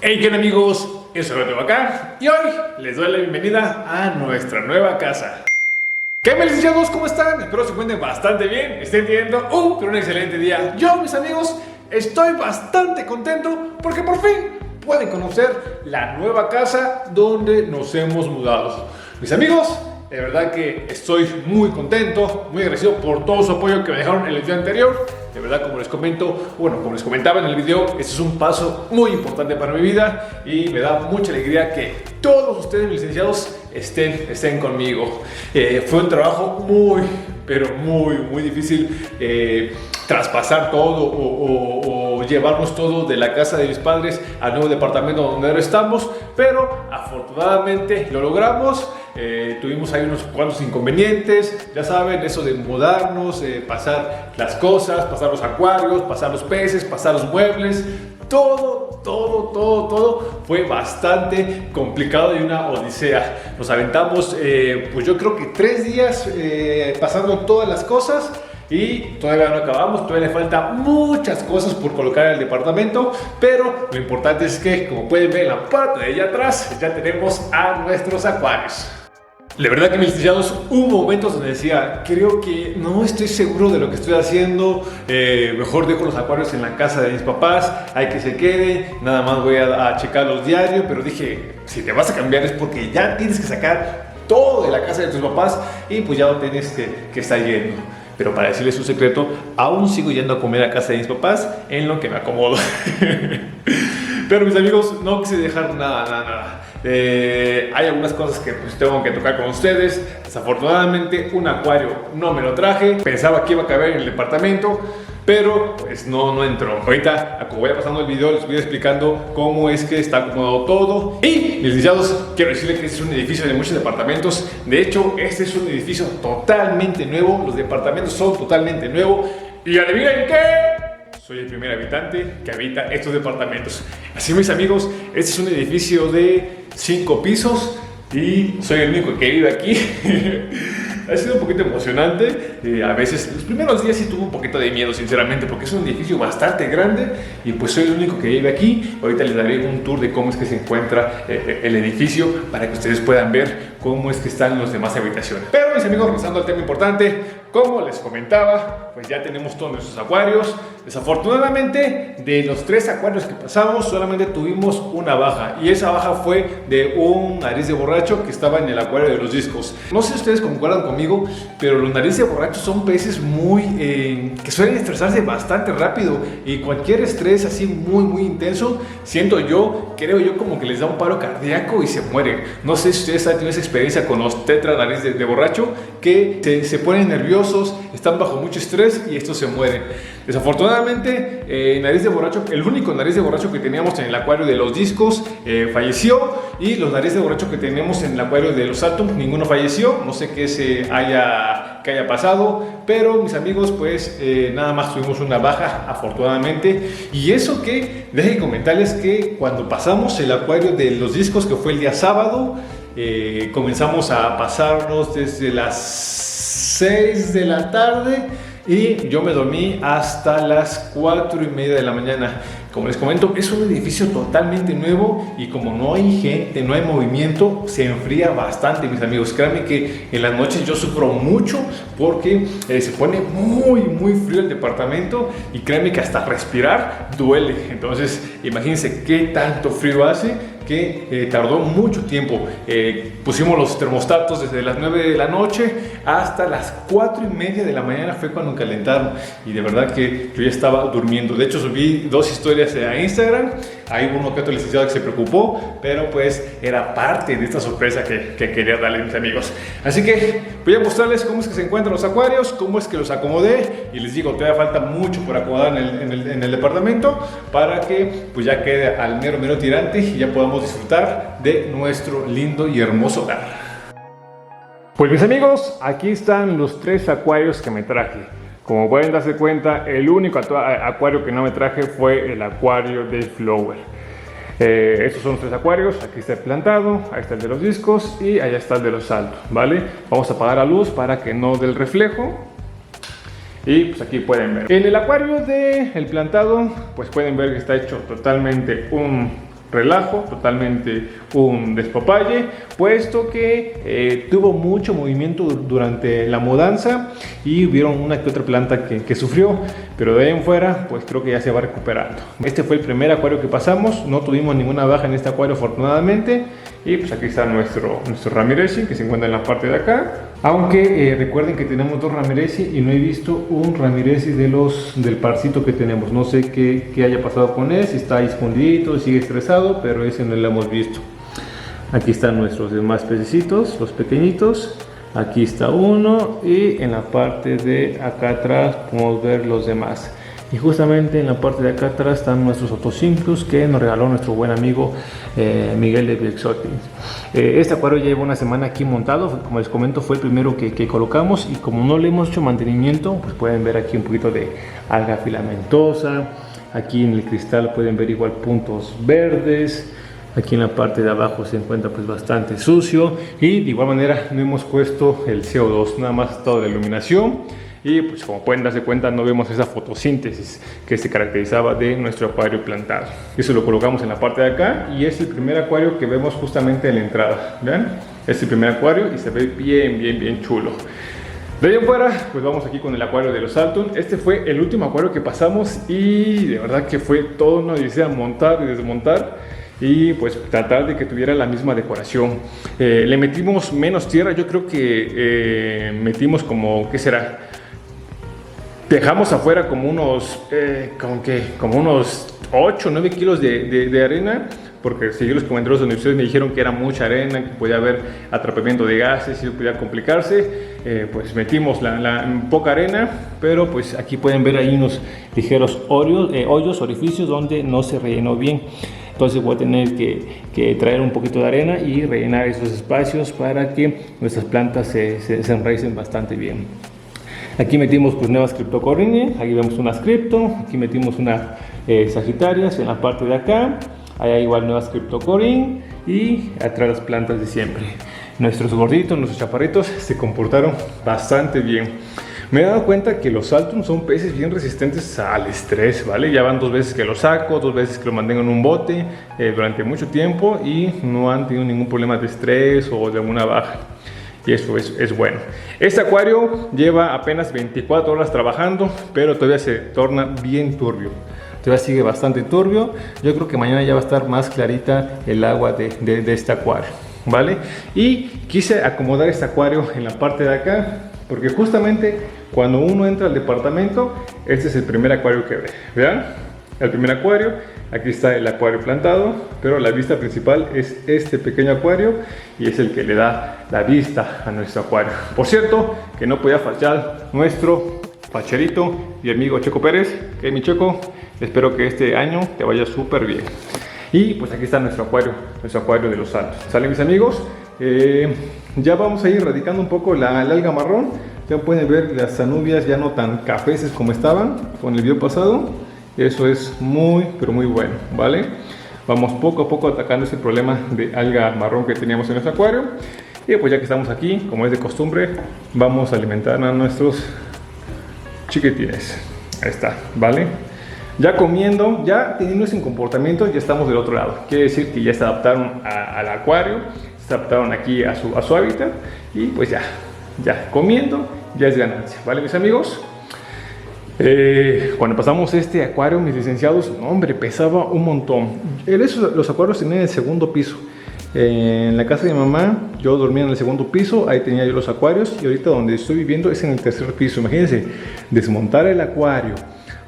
Hey, ¿qué tal, amigos? Yo soy Roberto acá y hoy les doy la bienvenida a nuestra nueva casa. ¿Qué me licenciados? ¿Cómo están? Espero se encuentren bastante bien, estén teniendo un excelente día. Yo, mis amigos, estoy bastante contento porque por fin pueden conocer la nueva casa donde nos hemos mudado. Mis amigos, de verdad que estoy muy contento, muy agradecido por todo su apoyo que me dejaron en el video anterior. De verdad, como les comento, como les comentaba en el video, este es un paso muy importante para mi vida y me da mucha alegría que todos ustedes, mis licenciados, estén conmigo. Fue un trabajo muy difícil traspasar todo o llevarnos todo de la casa de mis padres al nuevo departamento donde ahora estamos, pero afortunadamente lo logramos. Tuvimos ahí unos cuantos inconvenientes, ya saben, eso de mudarnos, pasar las cosas, pasar los acuarios, pasar los peces, pasar los muebles, todo fue bastante complicado y una odisea. Nos aventamos, pues yo creo que 3 días pasando todas las cosas. Y todavía no acabamos, todavía le faltan muchas cosas por colocar en el departamento, pero lo importante es que, como pueden ver en la parte de allá atrás, ya tenemos a nuestros acuarios. La verdad que, mis licenciados, hubo momentos donde decía, creo que no estoy seguro de lo que estoy haciendo, mejor dejo los acuarios en la casa de mis papás, hay que se quede, nada más voy a checarlos diario, pero dije, si te vas a cambiar es porque ya tienes que sacar todo de la casa de tus papás y pues ya no tienes que estar yendo. Pero para decirles un secreto, aún sigo yendo a comer a casa de mis papás en lo que me acomodo. Pero, mis amigos, no quise dejar nada. Hay algunas cosas que pues tengo que tocar con ustedes. Desafortunadamente, un acuario no me lo traje. Pensaba que iba a caber en el departamento, pero pues no entró. Ahorita, como vaya pasando el video, les voy explicando cómo es que está acomodado todo. Y, mis licenciados, quiero decirles que este es un edificio de muchos departamentos. De hecho, este es un edificio totalmente nuevo. Los departamentos son totalmente nuevos. Y adivinen qué, soy el primer habitante que habita estos departamentos. Así, mis amigos, este es un edificio de 5 pisos y soy el único que vive aquí. Ha sido un poquito emocionante, a veces los primeros días sí tuve un poquito de miedo, sinceramente, porque es un edificio bastante grande y pues soy el único que vive aquí. Ahorita les daré un tour de cómo es que se encuentra el edificio para que ustedes puedan ver cómo es que están las demás habitaciones. Pero, mis amigos, regresando al tema importante, como les comentaba, pues ya tenemos todos nuestros acuarios. Desafortunadamente, de los 3 acuarios que pasamos, solamente tuvimos una baja, y esa baja fue de un nariz de borracho que estaba en el acuario de los discos. No sé si ustedes concuerdan conmigo, pero los narices de borracho son peces que suelen estresarse bastante rápido, y cualquier estrés así muy intenso, creo yo como que les da un paro cardíaco y se mueren. No sé si ustedes han tenido esa experiencia con los tetra nariz de borracho, que se ponen nerviosos, están bajo mucho estrés y estos se mueren. Desafortunadamente, el único nariz de borracho que teníamos en el acuario de los discos falleció, y los narices de borracho que tenemos en el acuario de los Atom, ninguno falleció. No sé qué haya pasado, pero, mis amigos, pues nada más tuvimos una baja, afortunadamente. Y eso que, dejen comentarles que cuando pasamos el acuario de los discos, que fue el día sábado, comenzamos a pasarnos desde las 6 de la tarde y yo me dormí hasta las 4:30 de la mañana. Como les comento, es un edificio totalmente nuevo y como no hay gente, no hay movimiento, se enfría bastante, mis amigos. Créanme que en las noches yo sufro mucho porque se pone muy frío el departamento, y créanme que hasta respirar duele. Entonces, imagínense qué tanto frío hace, que tardó mucho tiempo. Pusimos los termostatos desde las 9 de la noche hasta las 4:30 de la mañana fue cuando calentaron, y de verdad que yo ya estaba durmiendo. De hecho, subí 2 historias a Instagram. Hay uno que otro licenciado que se preocupó, pero pues era parte de esta sorpresa que quería darles, mis amigos. Así que voy a mostrarles cómo es que se encuentran los acuarios, cómo es que los acomodé, y les digo, todavía falta mucho por acomodar en el departamento para que pues ya quede al mero tirante y ya podamos disfrutar de nuestro lindo y hermoso hogar. Pues, mis amigos, aquí están los 3 acuarios que me traje. Como pueden darse cuenta, el único acuario que no me traje fue el acuario de Flower. Estos son los 3 acuarios. Aquí está el plantado, ahí está el de los discos y allá está el de los saltos, ¿vale? Vamos a apagar la luz para que no dé el reflejo. Y pues aquí pueden ver. En el acuario del plantado, pues pueden ver que está hecho totalmente un relajo, totalmente un despapalle, puesto que tuvo mucho movimiento durante la mudanza y hubieron una que otra planta que sufrió, pero de ahí en fuera pues creo que ya se va recuperando. Este fue el primer acuario que pasamos, no tuvimos ninguna baja en este acuario afortunadamente. Y pues aquí está nuestro Ramirezi, que se encuentra en la parte de acá. Aunque recuerden que tenemos dos Ramirezi y no he visto un Ramirezi del parcito que tenemos. No sé qué haya pasado con él, si está ahí escondidito, sigue estresado, pero ese no lo hemos visto. Aquí están nuestros demás pececitos, los pequeñitos. Aquí está uno y en la parte de acá atrás podemos ver los demás. Y justamente en la parte de acá atrás están nuestros otocinclus que nos regaló nuestro buen amigo Miguel de Bioexotics. Este acuario ya lleva una semana aquí montado, como les comento fue el primero que colocamos, y como no le hemos hecho mantenimiento, pues pueden ver aquí un poquito de alga filamentosa. Aquí en el cristal pueden ver igual puntos verdes. Aquí en la parte de abajo se encuentra pues bastante sucio, y de igual manera no hemos puesto el CO2, nada más toda la iluminación. Y pues como pueden darse cuenta, no vemos esa fotosíntesis que se caracterizaba de nuestro acuario plantado. Eso lo colocamos en la parte de acá y es el primer acuario que vemos justamente en la entrada. ¿Vean? Es el primer acuario y se ve bien chulo. De ahí en fuera, pues vamos aquí con el acuario de los Saltun. Este fue el último acuario que pasamos y de verdad que fue todo una odisea montar y desmontar. Y pues tratar de que tuviera la misma decoración. Le metimos menos tierra, yo creo que metimos como, ¿qué será? Dejamos afuera como unos, como unos 8 o 9 kilos de arena, porque seguí los comentarios donde ustedes me dijeron que era mucha arena, que podía haber atrapamiento de gases y podía complicarse. Pues metimos poca arena, pero pues aquí pueden ver ahí unos ligeros hoyos, orificios donde no se rellenó bien. Entonces voy a tener que traer un poquito de arena y rellenar esos espacios para que nuestras plantas se enraicen bastante bien. Aquí metimos pues nuevas Cryptocorinne, aquí vemos unas Crypto, aquí metimos unas Sagitarias en la parte de acá, hay igual nuevas Cryptocorinne y atrás las plantas de siempre. Nuestros gorditos, nuestros chaparritos se comportaron bastante bien. Me he dado cuenta que los Saltun son peces bien resistentes al estrés, ¿vale? Ya van 2 veces que los saco, 2 veces que lo mantengo en un bote durante mucho tiempo y no han tenido ningún problema de estrés o de alguna baja. Y eso es bueno. Este acuario lleva apenas 24 horas trabajando, pero todavía se torna bien turbio. Todavía sigue bastante turbio. Yo creo que mañana ya va a estar más clarita el agua de este acuario, ¿vale? Y quise acomodar este acuario en la parte de acá, porque justamente cuando uno entra al departamento, este es el primer acuario que ve. ¿Vean? El primer acuario, aquí está el acuario plantado, pero la vista principal es este pequeño acuario y es el que le da la vista a nuestro acuario. Por cierto, que no podía faltar nuestro facherito y amigo Checo Pérez. Que mi Checo, espero que este año te vaya súper bien. Y pues aquí está nuestro acuario de los Saltun. ¿Sale, mis amigos? Ya vamos a ir erradicando un poco la alga marrón. Ya pueden ver las zanubias ya no tan cafeces como estaban con el video pasado. Eso es muy, pero muy bueno, ¿vale? Vamos poco a poco atacando ese problema de alga marrón que teníamos en nuestro acuario. Y pues ya que estamos aquí, como es de costumbre, vamos a alimentar a nuestros chiquitines. Ahí está, ¿vale? Ya comiendo, ya teniendo ese comportamiento, ya estamos del otro lado. Quiere decir que ya se adaptaron al acuario, se adaptaron aquí a su hábitat y pues ya comiendo, ya es ganancia, ¿vale, mis amigos? Cuando pasamos este acuario, mis licenciados, no, hombre, pesaba un montón. Los acuarios tenían el segundo piso. En la casa de mi mamá, yo dormía en el segundo piso, ahí tenía yo los acuarios, y ahorita donde estoy viviendo es en el tercer piso. Imagínense, desmontar el acuario,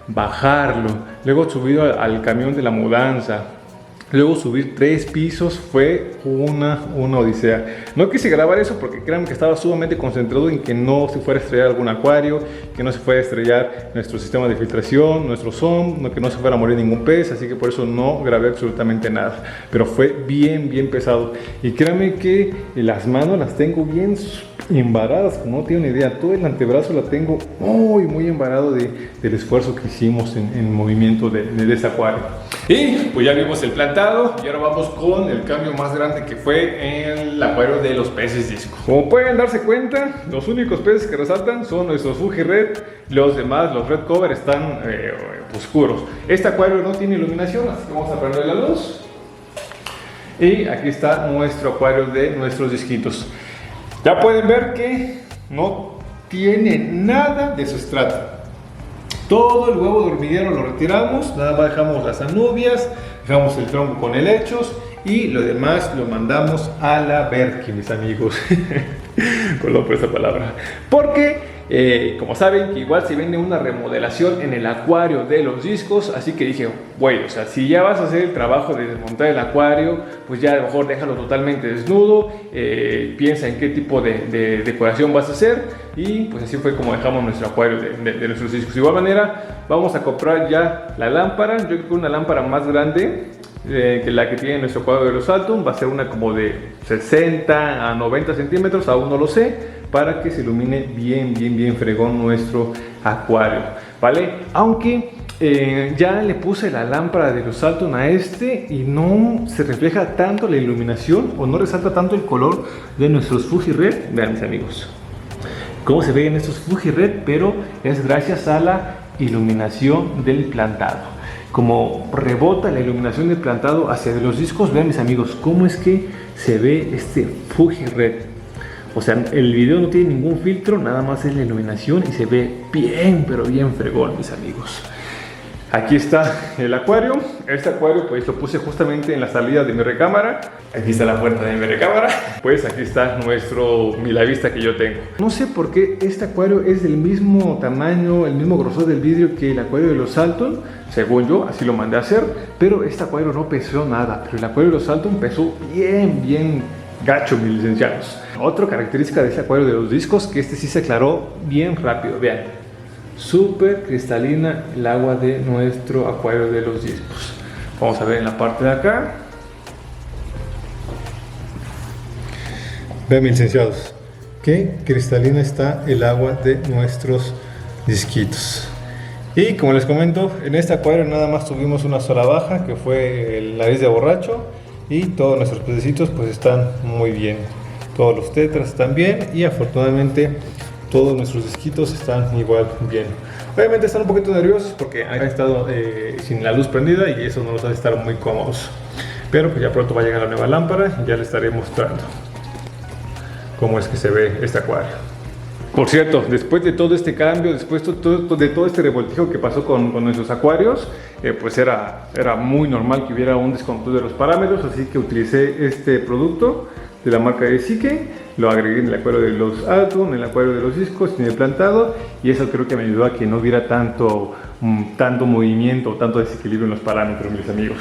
bajarlo, luego subir al camión de la mudanza, luego subir 3 pisos, fue una odisea. No quise grabar eso porque créanme que estaba sumamente concentrado en que no se fuera a estrellar algún acuario, que no se fuera a estrellar nuestro sistema de filtración, nuestro SOM, que no se fuera a morir ningún pez, así que por eso no grabé absolutamente nada. Pero fue bien pesado. Y créanme que las manos las tengo bien embaradas, como no tienen idea. Todo el antebrazo la tengo muy embarado del esfuerzo que hicimos en el movimiento de ese acuario. Y pues ya vimos el plantado y ahora vamos con el cambio más grande que fue el acuario de los peces disco. Como pueden darse cuenta, los únicos peces que resaltan son nuestros Fuji Red. Los demás, los Red Cover, están oscuros. Este acuario no tiene iluminación, así que vamos a prender la luz. Y aquí está nuestro acuario de nuestros disquitos. Ya pueden ver que no tiene nada de sustrato. Todo el huevo de hormiguero lo retiramos, nada más dejamos las anubias, dejamos el tronco con helechos y lo demás lo mandamos a la verga, mis amigos. Perdón por esta palabra. Porque, como saben, que igual se viene una remodelación en el acuario de los discos. Así que dije, güey, o sea, si ya vas a hacer el trabajo de desmontar el acuario, pues ya a lo mejor déjalo totalmente desnudo. Piensa en qué tipo de decoración vas a hacer. Y pues así fue como dejamos nuestro acuario de nuestros discos. De igual manera, vamos a comprar ya la lámpara. Yo creo que una lámpara más grande que la que tiene nuestro cuadro de los Alton. Va a ser una como de 60 a 90 centímetros, aún no lo sé, para que se ilumine bien fregón nuestro acuario, ¿vale? Aunque ya le puse la lámpara de los Alton a este y no se refleja tanto la iluminación o no resalta tanto el color de nuestros Fuji Red. Vean, mis amigos, cómo se ven estos Fuji Red, pero es gracias a la iluminación del plantado. Como rebota la iluminación del plantado hacia los discos, vean, mis amigos, cómo es que se ve este Fuji Red. O sea, el video no tiene ningún filtro, nada más es la iluminación y se ve bien, pero bien fregón, mis amigos. Aquí está el acuario. Este acuario pues lo puse justamente en la salida de mi recámara. Aquí está la puerta de mi recámara. Pues aquí está nuestro Milavista que yo tengo. No sé por qué este acuario es del mismo tamaño, el mismo grosor del vidrio que el acuario de los Alton. Según yo, así lo mandé a hacer. Pero este acuario no pesó nada. Pero el acuario de los Alton pesó bien gacho, mis licenciados. Otra característica de este acuario de los discos, que este sí se aclaró bien rápido. Vean. Súper cristalina el agua de nuestro acuario de los discos. Vamos a ver en la parte de acá. Vean, mis licenciados, qué cristalina está el agua de nuestros disquitos. Y como les comento, en este acuario nada más tuvimos una sola baja, que fue el nariz de borracho. Y todos nuestros pececitos pues están muy bien. Todos los tetras están bien y afortunadamente todos nuestros disquitos están igual bien. Obviamente están un poquito nerviosos porque han estado sin la luz prendida y eso no los hace estar muy cómodos. Pero pues ya pronto va a llegar la nueva lámpara y ya les estaré mostrando cómo es que se ve este acuario. Por cierto, después de todo este cambio, después de todo este revoltijo que pasó con nuestros acuarios, pues era muy normal que hubiera un descontrol de los parámetros, así que utilicé este producto de la marca de Sique, lo agregué en el acuario de los Alton, en el acuario de los discos, en el plantado, y eso creo que me ayudó a que no hubiera tanto movimiento, tanto desequilibrio en los parámetros, mis amigos.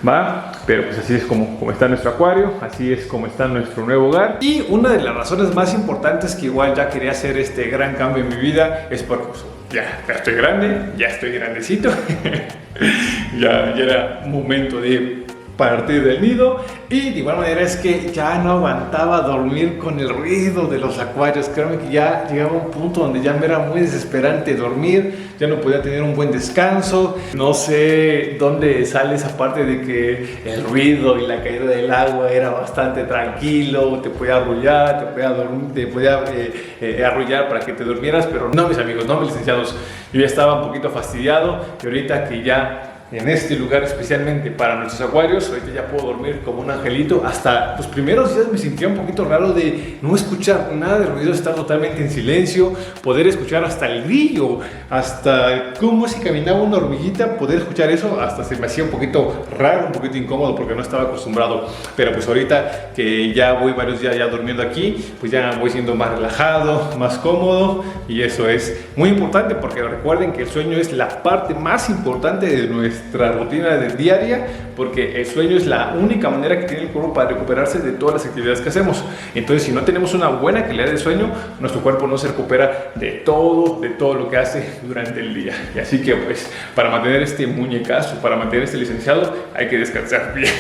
¿Va? Pero pues así es como está nuestro acuario, así es como está nuestro nuevo hogar. Y una de las razones más importantes que igual ya quería hacer este gran cambio en mi vida es porque pues, ya estoy grande, ya estoy grandecito. ya era momento de partir del nido. Y de igual manera es que ya no aguantaba dormir con el ruido de los acuarios. Créanme que ya llegaba a un punto donde ya me era muy desesperante dormir, ya no podía tener un buen descanso. No sé dónde sale esa parte de que el ruido y la caída del agua era bastante tranquilo, te podía arrullar, te podía arrullar para que te durmieras, pero no, mis amigos, no, mis licenciados, yo ya estaba un poquito fastidiado y ahorita que ya en este lugar especialmente para nuestros acuarios, ahorita ya puedo dormir como un angelito. Hasta los primeros días me sentía un poquito raro de no escuchar nada de ruido, estar totalmente en silencio, poder escuchar hasta el grillo, hasta cómo si caminaba una hormiguita, poder escuchar eso, hasta se me hacía un poquito raro, un poquito incómodo porque no estaba acostumbrado. Pero pues ahorita que ya voy varios días ya durmiendo aquí, pues ya voy siendo más relajado, más cómodo, y eso es muy importante porque recuerden que el sueño es la parte más importante de nuestra rutina diaria, porque el sueño es la única manera que tiene el cuerpo para recuperarse de todas las actividades que hacemos. Entonces, si no tenemos una buena calidad de sueño, nuestro cuerpo no se recupera de todo lo que hace durante el día. Y así que pues para mantener este muñecazo, para mantener este licenciado, hay que descansar bien.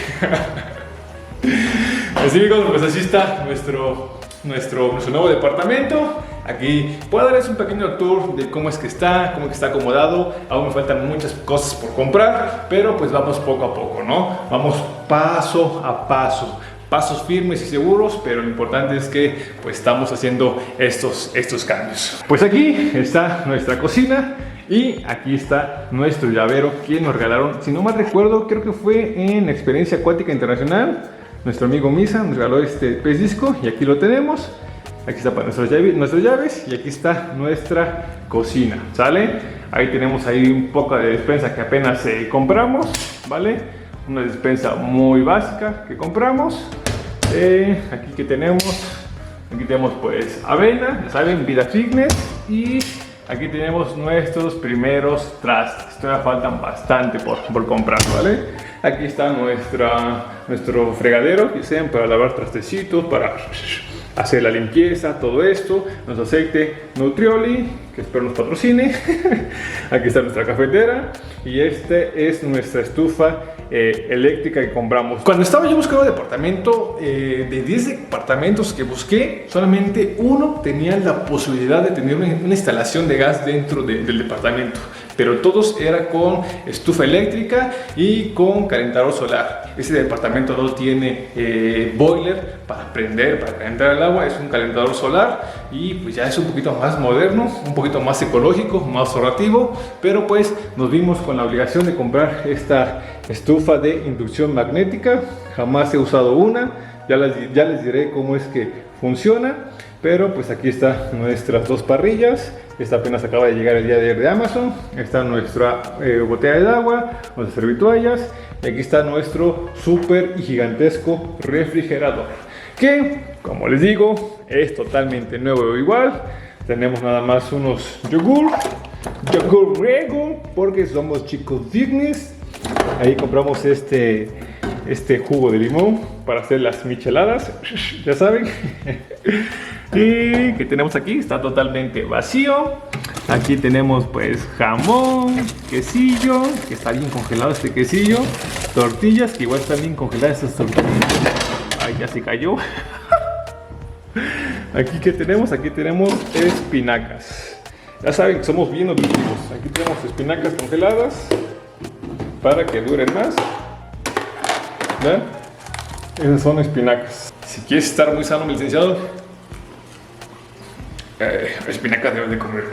Así que pues así está nuestro nuevo departamento. Aquí puedo darles un pequeño tour de cómo es que está acomodado. Aún me faltan muchas cosas por comprar, pero pues vamos poco a poco, ¿no? Vamos paso a paso, pasos firmes y seguros, pero lo importante es que pues estamos haciendo estos cambios. Pues aquí está nuestra cocina y aquí está nuestro llavero que nos regalaron, si no mal recuerdo, creo que fue en Experiencia Acuática Internacional. nuestro amigo Misa nos regaló este pez disco y aquí lo tenemos. Aquí está para nuestras llaves y aquí está nuestra cocina, ¿sale? Ahí tenemos ahí un poco de despensa que apenas compramos, ¿vale? Una despensa muy básica que compramos. Aquí que tenemos, pues avena, ya saben, Vida Fitness, y aquí tenemos nuestros primeros trastes. Todavía faltan bastante por comprar, ¿vale? Aquí está nuestro fregadero, que sean para lavar trastecitos, para hacer la limpieza, todo esto. Nuestro aceite Nutrioli, que espero nos patrocine. Aquí está nuestra cafetera y este es nuestra estufa eléctrica que compramos. Cuando estaba yo buscando departamento, de 10 departamentos que busqué, solamente uno tenía la posibilidad de tener una instalación de gas dentro del departamento, pero todos era con estufa eléctrica y con calentador solar. Este departamento no tiene boiler para calentar el agua, es un calentador solar y pues ya es un poquito más moderno, un poquito más ecológico, más ahorrativo, pero pues nos vimos con la obligación de comprar esta estufa de inducción magnética. Jamás he usado una, ya les diré cómo es que funciona, pero pues aquí están nuestras dos parrillas. Esta apenas acaba de llegar el día de ayer de Amazon. Está nuestra botella de agua, nuestras servitoallas, y aquí está nuestro súper y gigantesco refrigerador, que como les digo es totalmente nuevo. Igual tenemos nada más unos yogur Rego, porque somos chicos fitness. Ahí compramos este jugo de limón para hacer las micheladas, ya saben. Y que tenemos aquí está totalmente vacío. Aquí tenemos pues jamón, quesillo, que está bien congelado este quesillo, tortillas, que igual están bien congeladas estas tortillas. Ay, ya se cayó. Aquí que tenemos, espinacas. Ya saben que somos bien nutritivos. Aquí tenemos espinacas congeladas para que duren más. ¿Ven? Esas son espinacas. Si quieres estar muy sano, mi licenciado, espinacas debes de comer.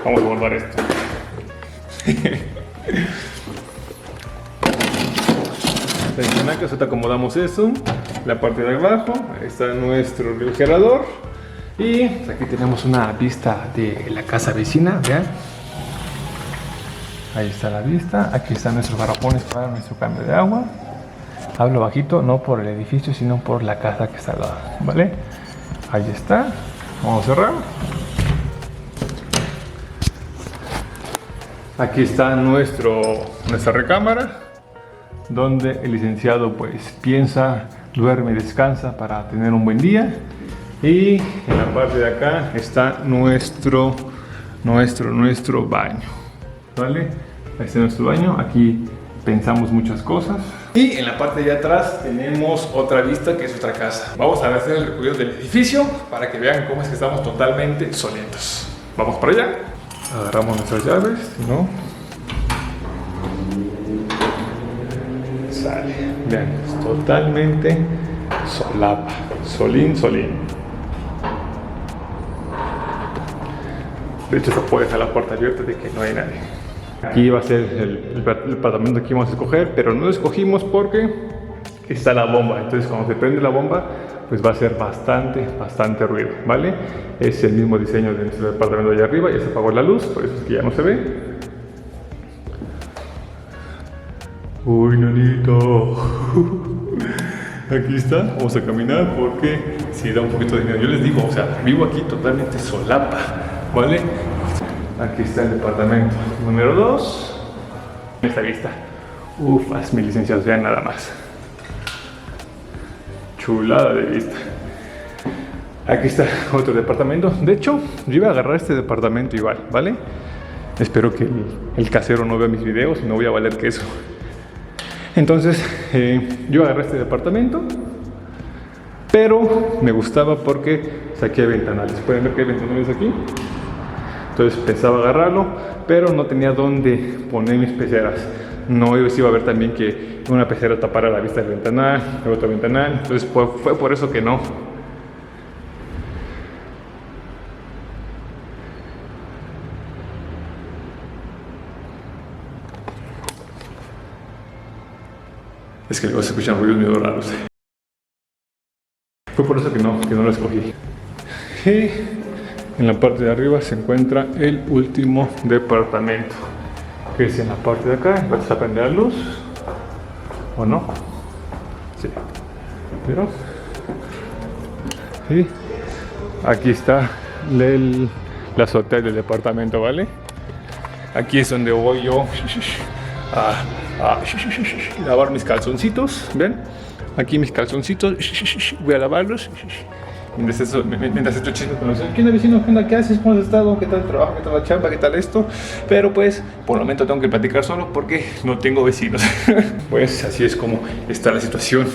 Vamos a guardar esto. Las espinacas, ahorita acomodamos eso. La parte de abajo, ahí está nuestro refrigerador. Y aquí tenemos una vista de la casa vecina, vean. Ahí está la vista. Aquí están nuestros garrafones para nuestro cambio de agua. Hablo bajito, no por el edificio, sino por la casa que está al lado, ¿vale? Ahí está. Vamos a cerrar. Aquí está nuestra recámara, donde el licenciado pues piensa, duerme, descansa para tener un buen día. Y en la parte de acá está nuestro baño, ¿vale? Este es nuestro baño. Aquí pensamos muchas cosas. Y en la parte de atrás tenemos otra vista, que es otra casa. Vamos a hacer el recorrido del edificio para que vean cómo es que estamos totalmente solitos. Vamos para allá. Agarramos nuestras llaves, ¿no? Sale. Vean, es totalmente solapa. Solín. De hecho, se puede dejar la puerta abierta de que no hay nadie. Aquí va a ser el departamento que vamos a escoger, pero no lo escogimos porque está la bomba. Entonces, cuando se prende la bomba, pues va a ser bastante ruido, ¿vale? Es el mismo diseño de nuestro departamento de allá arriba. Ya se apagó la luz, por eso es que ya no se ve. Uy, nanito. Aquí está, vamos a caminar porque si da un poquito de miedo. Yo les digo, o sea, vivo aquí totalmente solapa, ¿vale? Aquí está el departamento número 2. Esta vista. Ufas, mis licenciados, vean nada más. Chulada de vista. Aquí está otro departamento. De hecho, yo iba a agarrar este departamento igual, ¿vale? Espero que el casero no vea mis videos y no voy a valer queso. Entonces, yo agarré este departamento, pero me gustaba porque aquí hay ventanales. Pueden ver que hay ventanales aquí. Entonces pensaba agarrarlo, pero no tenía dónde poner mis peceras. No iba a ver también que una pecera tapara la vista del ventanal, el otro ventanal. Entonces fue por eso que no. Es que luego se escuchan ruidos medio raros. Fue por eso que no lo escogí. Y en la parte de arriba se encuentra el último departamento, que es en la parte de acá. ¿Vas a prender la luz? ¿O no? Sí. ¿Vieron? Sí. Aquí está la azotea del departamento, ¿vale? Aquí es donde voy yo a lavar mis calzoncitos. ¿Ven? Aquí mis calzoncitos. Voy a lavarlos. Mientras estoy chisme con los... ¿Qué onda, vecino? ¿Qué onda? ¿Qué haces? ¿Cómo has estado? ¿Qué tal el trabajo? ¿Qué tal la chamba? ¿Qué tal esto? Pero pues, por el momento tengo que platicar solo porque no tengo vecinos. Pues así es como está la situación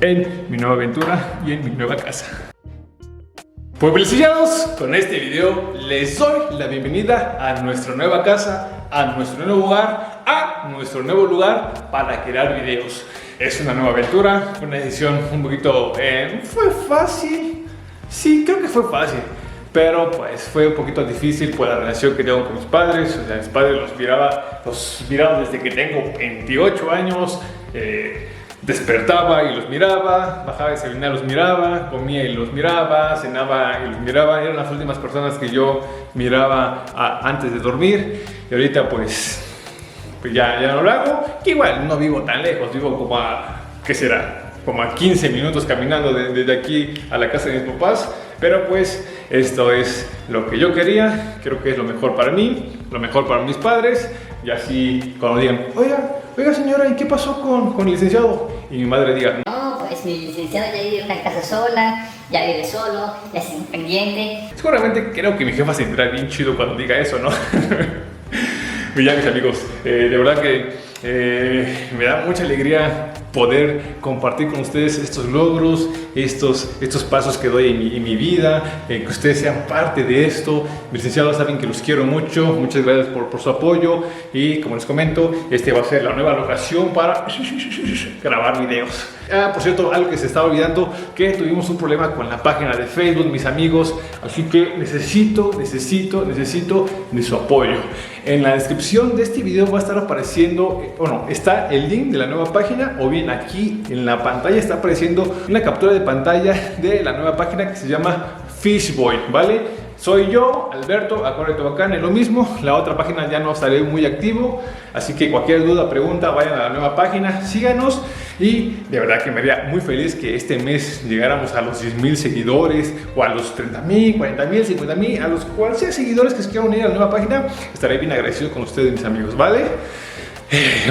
en mi nueva aventura y en mi nueva casa. Pueblecillados, con este video les doy la bienvenida a nuestra nueva casa, a nuestro nuevo hogar, a nuestro nuevo lugar para crear videos. Es una nueva aventura, una decisión un poquito... fue fácil, sí, creo que fue fácil, pero pues fue un poquito difícil por la relación que tengo con mis padres. O sea, mis padres los miraba desde que tengo 28 años. Despertaba y los miraba, bajaba de desayunar, los miraba, comía y los miraba, cenaba y los miraba. Eran las últimas personas que yo miraba antes de dormir. Y ahorita pues ya no lo hago. Que igual no vivo tan lejos, vivo como a, ¿qué será? Como a 15 minutos caminando desde aquí a la casa de mis papás. Pero pues esto es lo que yo quería, creo que es lo mejor para mí, lo mejor para mis padres. Y así cuando digan, oiga señora, ¿y qué pasó con el licenciado? Y mi madre diga, no, pues mi licenciado ya vive en una casa sola, ya vive solo, ya es independiente. Seguramente creo que mi jefa se sentirá bien chido cuando diga eso, ¿no? Y ya, mis amigos, de verdad que me da mucha alegría poder compartir con ustedes estos logros, estos pasos que doy en mi vida, que ustedes sean parte de esto. Mis licenciados saben que los quiero mucho, muchas gracias por su apoyo. Y como les comento, este va a ser la nueva locación para grabar videos. Por cierto, algo que se estaba olvidando, que tuvimos un problema con la página de Facebook, mis amigos, así que necesito de su apoyo. En la descripción de este video va a estar apareciendo, está el link de la nueva página, o bien aquí en la pantalla está apareciendo una captura de pantalla de la nueva página que se llama Fishboy, ¿vale? Soy yo, Alberto, Acuario Tehuacán, es lo mismo. La otra página ya no estaré muy activo, así que cualquier duda, pregunta, vayan a la nueva página, síganos. Y de verdad que me haría muy feliz que este mes llegáramos a los 10,000 seguidores, o a los 30,000, 40,000, 50,000, a los cuales sea seguidores que se quieran unir a la nueva página. Estaré bien agradecido con ustedes, mis amigos, ¿vale?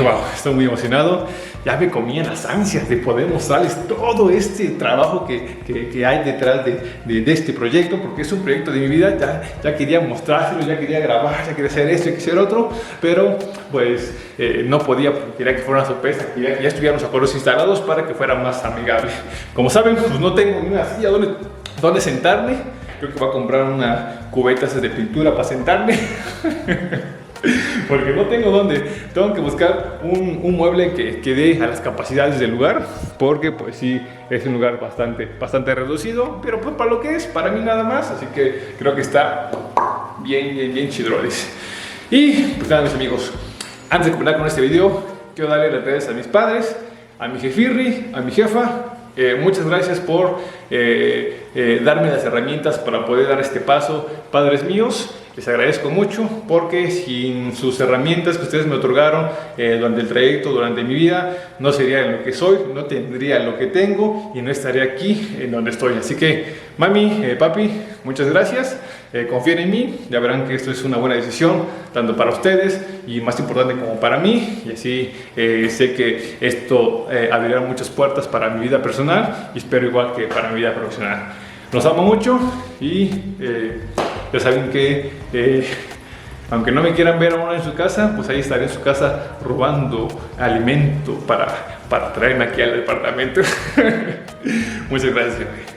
Wow, estoy muy emocionado. Ya me comían las ansias de poder mostrarles todo este trabajo que hay detrás de este proyecto, porque es un proyecto de mi vida. Ya quería mostrárselo, ya quería grabar, ya quería hacer esto y hacer otro, pero pues no podía, porque quería que fuera una sorpresa, quería que ya estuvieran los acuerdos instalados para que fuera más amigable. Como saben, pues no tengo ni una silla donde sentarme. Creo que voy a comprar una cubeta de pintura para sentarme. Porque no tengo dónde. Tengo que buscar un mueble que dé a las capacidades del lugar, porque pues sí, es un lugar bastante reducido, pero pues para lo que es, para mí nada más. Así que creo que está bien chidroles. Y pues nada, mis amigos, antes de comenzar con este video, quiero darle las gracias a mis padres, a mi jefirri, a mi jefa. Muchas gracias por darme las herramientas para poder dar este paso, padres míos. Les agradezco mucho, porque sin sus herramientas que ustedes me otorgaron durante el trayecto, durante mi vida, no sería lo que soy, no tendría lo que tengo y no estaría aquí en donde estoy. Así que, mami, papi, muchas gracias. Confíen en mí, ya verán que esto es una buena decisión, tanto para ustedes y más importante como para mí. Y así sé que esto abrirá muchas puertas para mi vida personal y espero igual que para mi vida profesional. Los amo mucho y ya saben que aunque no me quieran ver ahora en su casa, pues ahí estaré en su casa robando alimento para traerme aquí al departamento. Muchas gracias, jefe.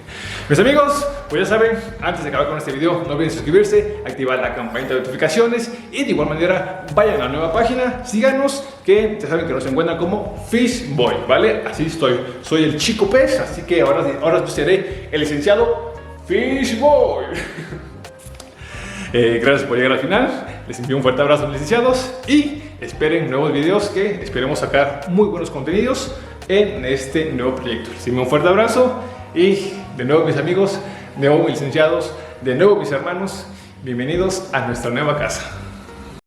Mis amigos, pues ya saben, antes de acabar con este video, no olviden suscribirse, activar la campanita de notificaciones y de igual manera vayan a la nueva página, síganos, que ya saben que nos encuentran como Fishboy, ¿vale? Así estoy, soy el chico pez, así que ahora seré el licenciado Fishboy. Gracias por llegar al final, les envío un fuerte abrazo, licenciados, y esperen nuevos videos que esperemos sacar muy buenos contenidos en este nuevo proyecto. Les envío un fuerte abrazo y de nuevo mis amigos, de nuevo mis licenciados, de nuevo mis hermanos, bienvenidos a nuestra nueva casa.